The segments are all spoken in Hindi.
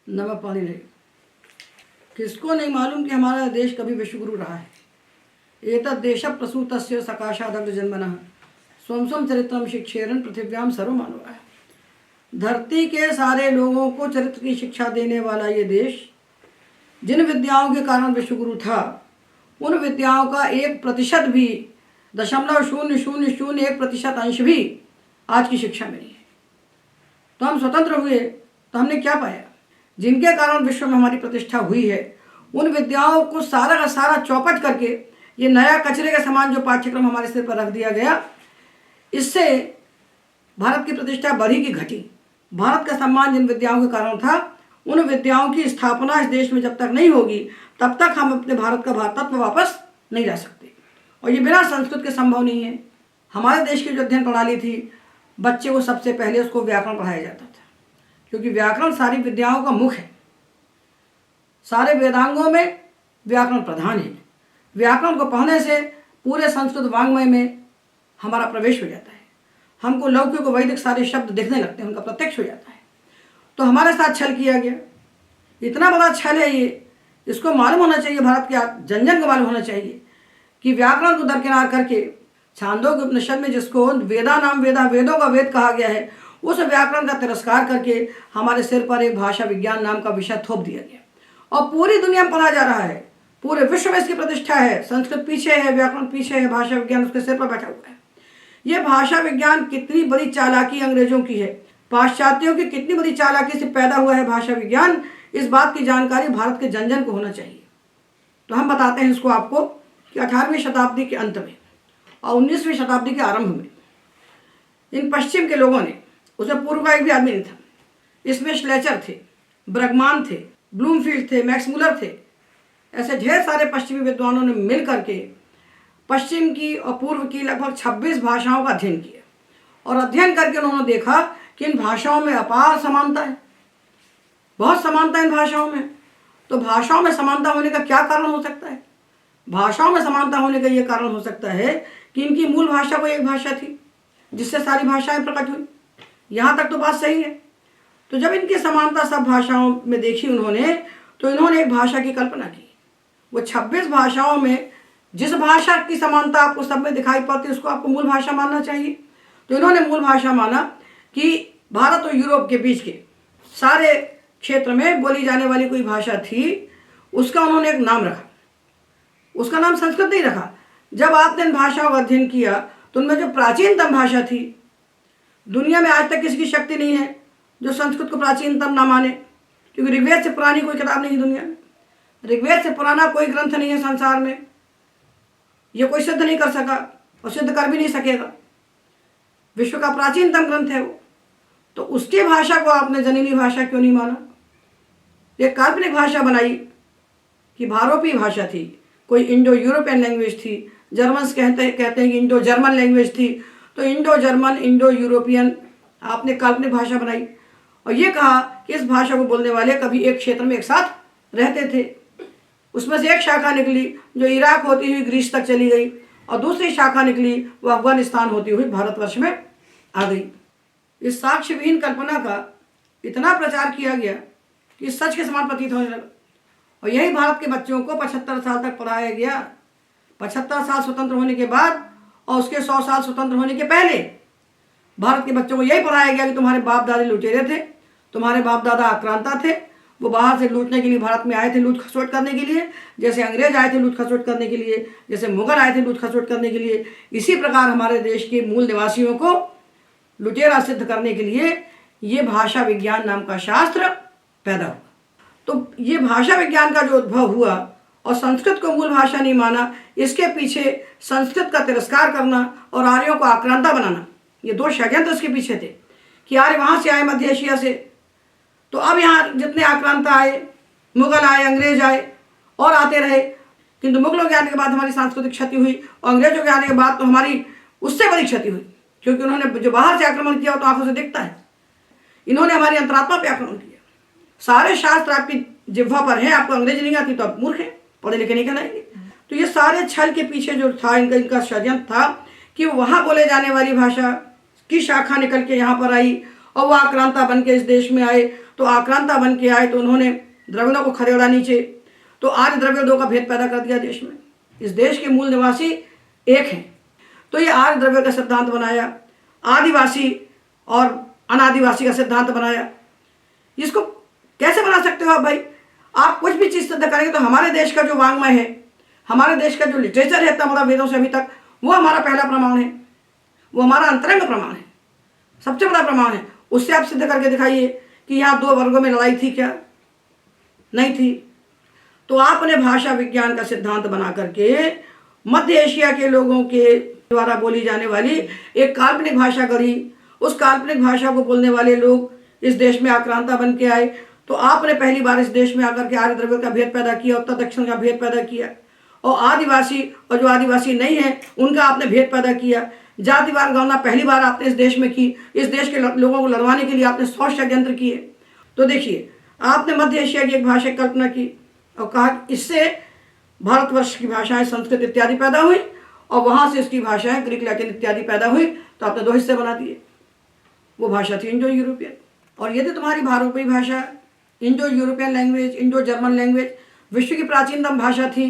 नमक पानी नहीं। किसको नहीं मालूम कि हमारा देश कभी विश्वगुरु रहा है। एतद् देश प्रसूतस्य सकाशादग्ध जन्मनः स्वं स्वं चरित्रम शिक्षेरन पृथिव्याम सर्वमानवाः। धरती के सारे लोगों को चरित्र की शिक्षा देने वाला ये देश जिन विद्याओं के कारण विश्वगुरु था, उन विद्याओं का 1% भी 0.0001% अंश भी आज की शिक्षा में नहीं है। तो हम स्वतंत्र हुए तो हमने क्या पाया? जिनके कारण विश्व में हमारी प्रतिष्ठा हुई है, उन विद्याओं को सारा का सारा चौपट करके ये नया कचरे के समान जो पाठ्यक्रम हमारे सिर पर रख दिया गया, इससे भारत की प्रतिष्ठा बढ़ी कि घटी? भारत का सम्मान जिन विद्याओं के कारण था, उन विद्याओं की स्थापना इस देश में जब तक नहीं होगी, तब तक हम अपने भारत का भारतत्व वापस नहीं ला सकते। और ये बिना संस्कृत के संभव नहीं है। हमारे देश की जो अध्ययन प्रणाली थी, बच्चे को सबसे पहले उसको व्याकरण पढ़ाया जाता था, क्योंकि व्याकरण सारी विद्याओं का मुख है। सारे वेदांगों में व्याकरण प्रधान है। व्याकरण को पढ़ने से पूरे संस्कृत वाङ्मय में हमारा प्रवेश हो जाता है। हमको लौकिक वैदिक सारे शब्द दिखने लगते हैं, उनका प्रत्यक्ष हो जाता है। तो हमारे साथ छल किया गया। इतना बड़ा छल है ये, इसको मालूम होना चाहिए, भारत के जन जन को मालूम होना चाहिए कि व्याकरण को दरकिनार करके छांदोग्य उपनिषद में जिसको वेदा नाम वेदा, वेदों का वेद कहा गया है, उस व्याकरण का तिरस्कार करके हमारे सिर पर एक भाषा विज्ञान नाम का विषय थोप दिया गया और पूरी दुनिया में पढ़ा जा रहा है। पूरे विश्व में इसकी प्रतिष्ठा है। संस्कृत पीछे है, व्याकरण पीछे है, भाषा विज्ञान उसके सिर पर बैठा हुआ है। ये भाषा विज्ञान कितनी बड़ी चालाकी अंग्रेजों की है, पाश्चात्यों की कितनी बड़ी चालाकी से पैदा हुआ है भाषा विज्ञान, इस बात की जानकारी भारत के जन जन को होना चाहिए। तो हम बताते हैं इसको आपको कि 18वीं शताब्दी के अंत में और 19वीं शताब्दी के आरंभ में इन पश्चिम के लोगों ने, उसमें पूर्व का एक भी आदमी नहीं था, इसमें श्लेचर थे, ब्रगमान थे, ब्लूमफील्ड थे, मैक्स मुलर थे, ऐसे ढेर सारे पश्चिमी विद्वानों ने मिल करके पश्चिम की और पूर्व की लगभग 26 भाषाओं का अध्ययन किया। और अध्ययन करके उन्होंने देखा कि इन भाषाओं में अपार समानता है, बहुत समानता है इन भाषाओं में। तो भाषाओं में समानता होने का क्या कारण हो सकता है? भाषाओं में समानता होने का ये कारण हो सकता है कि इनकी मूल भाषा कोई एक भाषा थी जिससे सारी भाषाएं प्रकट हुई। यहाँ तक तो बात सही है। तो जब इनकी समानता सब भाषाओं में देखी उन्होंने, तो इन्होंने एक भाषा की कल्पना की। वो 26 भाषाओं में जिस भाषा की समानता आपको सब में दिखाई पड़ती है, उसको आपको मूल भाषा मानना चाहिए। तो इन्होंने मूल भाषा माना कि भारत और यूरोप के बीच के सारे क्षेत्र में बोली जाने वाली कोई भाषा थी, उसका उन्होंने एक नाम रखा। उसका नाम संस्कृत नहीं रखा। जब आपने इन भाषाओं का अध्ययन किया तो उनमें जो प्राचीनतम भाषा थी, दुनिया में आज तक किसी की शक्ति नहीं है जो संस्कृत को प्राचीनतम ना माने, क्योंकि ऋग्वेद से पुरानी कोई किताब नहीं है दुनिया में। ऋग्वेद से पुराना कोई ग्रंथ नहीं है संसार में। ये कोई सिद्ध नहीं कर सका और सिद्ध कर भी नहीं सकेगा। विश्व का प्राचीनतम ग्रंथ है वो। तो उसकी भाषा को आपने जननी भाषा क्यों नहीं माना? एक काल्पनिक भाषा बनाई कि भारोपी भाषा थी, कोई इंडो यूरोपियन लैंग्वेज थी। जर्मन्स कहते हैं कि इंडो जर्मन लैंग्वेज थी। तो इंडो जर्मन, इंडो यूरोपियन आपने काल्पनिक भाषा बनाई और ये कहा कि इस भाषा को बोलने वाले कभी एक क्षेत्र में एक साथ रहते थे। उसमें से एक शाखा निकली जो इराक होती हुई ग्रीस तक चली गई और दूसरी शाखा निकली वो अफगानिस्तान होती हुई भारतवर्ष में आ गई। इस साक्ष्यविहीन कल्पना का इतना प्रचार किया गया कि सच के समान प्रतीत होने लगा। और यही भारत के बच्चों को 75 साल तक पढ़ाया गया। 75 साल स्वतंत्र होने के बाद और उसके 100 साल स्वतंत्र होने के पहले भारत के बच्चों को यही पढ़ाया गया कि तुम्हारे बाप दादा लुटेरे थे, तुम्हारे बाप दादा आक्रांता थे, वो बाहर से लूटने के लिए भारत में आए थे, लूट खसोट करने के लिए। जैसे अंग्रेज आए थे लूट खसोट करने के लिए, जैसे मुगल आए थे लूट खसोट करने के लिए, इसी प्रकार हमारे देश के मूल निवासियों को लुटेरा सिद्ध करने के लिए ये भाषा विज्ञान नाम का शास्त्र पैदा हुआ। तो ये भाषा विज्ञान का जो उद्भव हुआ और संस्कृत को मूल भाषा नहीं माना, इसके पीछे संस्कृत का तिरस्कार करना और आर्यों को आक्रांता बनाना, ये 2 षड्यंत्र इसके पीछे थे कि आर्य वहाँ से आए मध्य एशिया से, तो अब यहाँ जितने आक्रांता आए, मुगल आए, अंग्रेज आए और आते रहे, किंतु मुगलों के आने के बाद हमारी सांस्कृतिक क्षति हुई और अंग्रेजों के आने के बाद तो हमारी उससे बड़ी क्षति हुई, क्योंकि उन्होंने जो बाहर से आक्रमण किया तो आंखों से दिखता है। इन्होंने हमारी अंतरात्मा पर आक्रमण किया। सारे शास्त्र आपकी जिह्वा पर हैं, आपको अंग्रेजी नहीं आती तो आप मूर्ख हैं, पढ़े लिखे नहीं कहलाएंगे। तो ये सारे छल के पीछे जो था इनका षड्यंत्र था कि वहाँ बोले जाने वाली भाषा की शाखा निकल के यहाँ पर आई और वो आक्रांता बन के इस देश में आए। तो आक्रांता बन के आए, तो उन्होंने द्रविड़ों को खदेड़ा नीचे, तो आज द्रविड़ों का भेद पैदा कर दिया देश में। इस देश के मूल निवासी एक हैं। तो ये आर्य द्रविड़ का सिद्धांत बनाया, आदिवासी और अनादिवासी का सिद्धांत बनाया। इसको कैसे बना सकते हो आप भाई? आप कुछ भी चीज़ सिद्ध करेंगे तो हमारे देश का जो वांग्मय है, हमारे देश का जो लिटरेचर है इतना बड़ा वेदों से अभी तक, वो हमारा पहला प्रमाण है, वो हमारा अंतरंग प्रमाण है, सबसे बड़ा प्रमाण है। उससे आप सिद्ध करके दिखाइए कि यहाँ दो वर्गों में लड़ाई थी क्या? नहीं थी। तो आपने भाषा विज्ञान का सिद्धांत बना करके मध्य एशिया के लोगों के द्वारा बोली जाने वाली एक काल्पनिक भाषा गढ़ी। उस काल्पनिक भाषा को बोलने वाले लोग इस देश में आक्रांता बन के आए। तो आपने पहली बार इस देश में आकर के आर्य द्रविड़ का भेद पैदा किया, उत्तर दक्षिण का भेद पैदा किया, और आदिवासी और जो आदिवासी नहीं है उनका आपने भेद पैदा किया। जातिवार गणना पहली बार आपने इस देश में की। इस देश के लोगों को लड़वाने के लिए आपने 100 षड्यंत्र किए। तो देखिए, आपने मध्य एशिया की एक भाषा की कल्पना की और कहा कि इससे भारतवर्ष की भाषाएं संस्कृत इत्यादि पैदा हुई, और वहाँ से इसकी भाषाएं ग्रीक लैटिन इत्यादि पैदा हुई। तो आपने 2 हिस्से बना दिए। वो भाषा थी इंडो यूरोपियन। और यदि तुम्हारी भारतीय भाषा Indo European language, Indo German language विश्व की प्राचीनतम भाषा थी,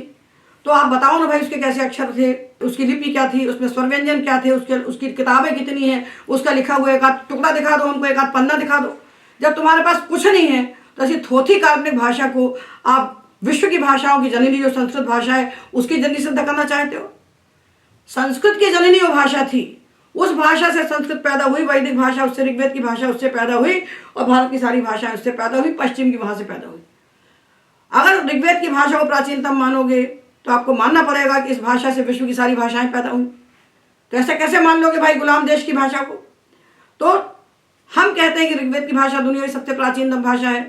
तो आप बताओ ना भाई उसके कैसे अक्षर थे, उसकी लिपि क्या थी, उसमें स्वर व्यंजन क्या थे, उसकी किताबें कितनी हैं, उसका लिखा हुआ एक आध टुकड़ा दिखा दो हमको, एक आध पन्ना दिखा दो। जब तुम्हारे पास कुछ नहीं है तो ऐसी थोथी काल्पनिक भाषा को आप विश्व की भाषाओं की जननी जो संस्कृत भाषा है उसकी जननी सिद्ध करना चाहते हो? संस्कृत की जननी वो भाषा थी, उस भाषा से संस्कृत पैदा हुई, वैदिक भाषा उससे, ऋग्वेद की भाषा उससे पैदा हुई, और भारत की सारी भाषाएं उससे पैदा हुई, पश्चिम की वहाँ से पैदा हुई। अगर ऋग्वेद की भाषा को प्राचीनतम मानोगे तो आपको मानना पड़ेगा कि इस भाषा से विश्व की सारी भाषाएं पैदा हुई। तो ऐसे कैसे मान लोगे भाई गुलाम देश की भाषा को? तो हम कहते हैं कि ऋग्वेद की भाषा दुनिया की सबसे प्राचीनतम भाषा है।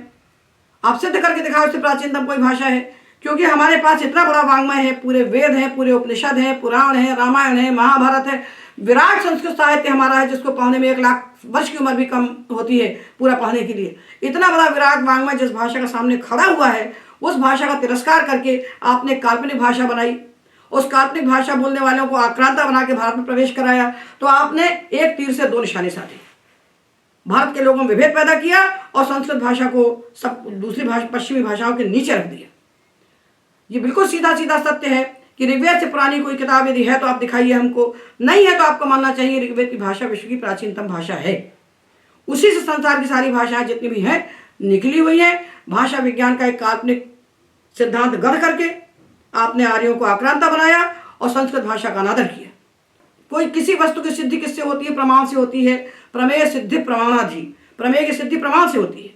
आप सिद्ध करके दिखाओ इससे प्राचीनतम कोई भाषा है, क्योंकि हमारे पास इतना बड़ा वांग्मय है, पूरे वेद हैं, पूरे उपनिषद हैं, पुराण है, रामायण है, महाभारत है, विराट संस्कृत साहित्य हमारा है जिसको पढ़ने में 1 लाख वर्ष की उम्र भी कम होती है पूरा पढ़ने के लिए। इतना बड़ा विराट वांग्मय जिस भाषा का सामने खड़ा हुआ है, उस भाषा का तिरस्कार करके आपने काल्पनिक भाषा बनाई, उस काल्पनिक भाषा बोलने वालों को आक्रांता बना के भारत में प्रवेश कराया। तो आपने एक तीर से 2 निशाने साधे, भारत के लोगों में विभेद पैदा किया और संस्कृत भाषा को सब दूसरी भाषा पश्चिमी भाषाओं के नीचे रख दिया। ये बिल्कुल सीधा सीधा सत्य है कि ऋग्वेद से पुरानी कोई किताब यदि है तो आप दिखाइए हमको, नहीं है तो आपको मानना चाहिए ऋग्वेद की भाषा विश्व की प्राचीनतम भाषा है। उसी से संसार की सारी भाषाएं जितनी भी हैं निकली हुई हैं। भाषा विज्ञान का एक काल्पनिक सिद्धांत गढ़ करके आपने आर्यों को आक्रांता बनाया और संस्कृत भाषा का अनादर किया। कोई किसी वस्तु की सिद्धि किससे होती है? प्रमाण से होती है। प्रमेय सिद्धि प्रमाणाधि, प्रमेय की सिद्धि प्रमाण से होती है।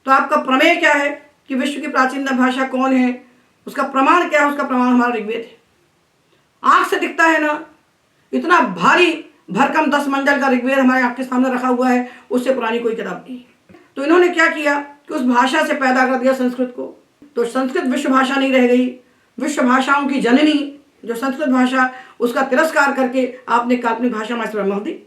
तो आपका प्रमेय क्या है कि विश्व की प्राचीनतम भाषा कौन है, उसका प्रमाण क्या है? उसका प्रमाण हमारा ऋग्वेद है। आंख से दिखता है ना, इतना भारी भरकम 10 मंजिल का ऋग्वेद हमारे आंख के सामने रखा हुआ है, उससे पुरानी कोई किताब नहीं। तो इन्होंने क्या किया कि उस भाषा से पैदा कर दिया संस्कृत को। तो संस्कृत विश्व भाषा नहीं रह गई, विश्व भाषाओं की जननी जो संस्कृत भाषा, उसका तिरस्कार करके आपने काल्पनिक भाषा में रख दी।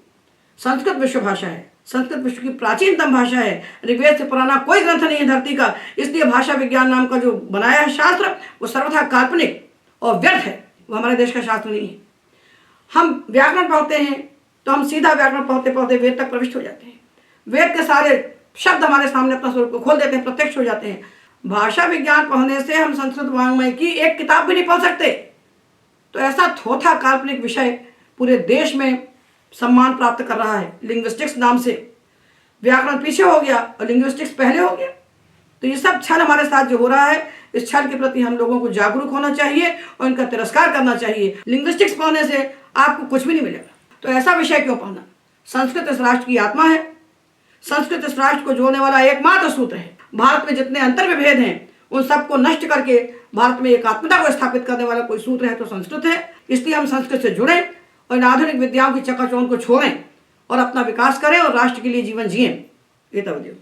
संस्कृत विश्व भाषा है, संस्कृत विश्व की प्राचीनतम भाषा है। ऋग्वेद से पुराना कोई ग्रंथ नहीं है धरती का, इसलिए भाषा विज्ञान नाम का जो बनाया है शास्त्र वो सर्वथा काल्पनिक और व्यर्थ है, वो हमारे देश का शास्त्र नहीं है। हम व्याकरण पढ़ते हैं तो हम सीधा व्याकरण पढ़ते पढ़ते वेद तक प्रविष्ट हो जाते हैं, वेद के सारे शब्द हमारे सामने अपना स्वरूप को खोल देते हैं, प्रत्यक्ष हो जाते हैं। भाषा विज्ञान पढ़ने से हम संस्कृत वाङ्मय की एक किताब भी नहीं पढ़ सकते। तो ऐसा थोथा काल्पनिक विषय पूरे देश में सम्मान प्राप्त कर रहा है। लिंग्विस्टिक्स नाम से व्याकरण पीछे हो गया और लिंग्विस्टिक्स पहले हो गया। तो ये सब छल हमारे साथ जो हो रहा है, इस छल के प्रति हम लोगों को जागरूक होना चाहिए और इनका तिरस्कार करना चाहिए। लिंग्विस्टिक्स पढ़ने से आपको कुछ भी नहीं मिलेगा, तो ऐसा विषय क्यों पढ़ना? संस्कृत इस राष्ट्र की आत्मा है, संस्कृत इस राष्ट्र को जोड़ने वाला एकमात्र सूत्र है। भारत में जितने अंतर विभेद हैं उन सबको नष्ट करके भारत में एकात्मता को स्थापित करने वाला कोई सूत्र है तो संस्कृत है। इसलिए हम संस्कृत से जुड़ें और इन आधुनिक विद्याओं की चकाचौंध को छोड़ें और अपना विकास करें और राष्ट्र के लिए जीवन जिएं। ये तवज्जो।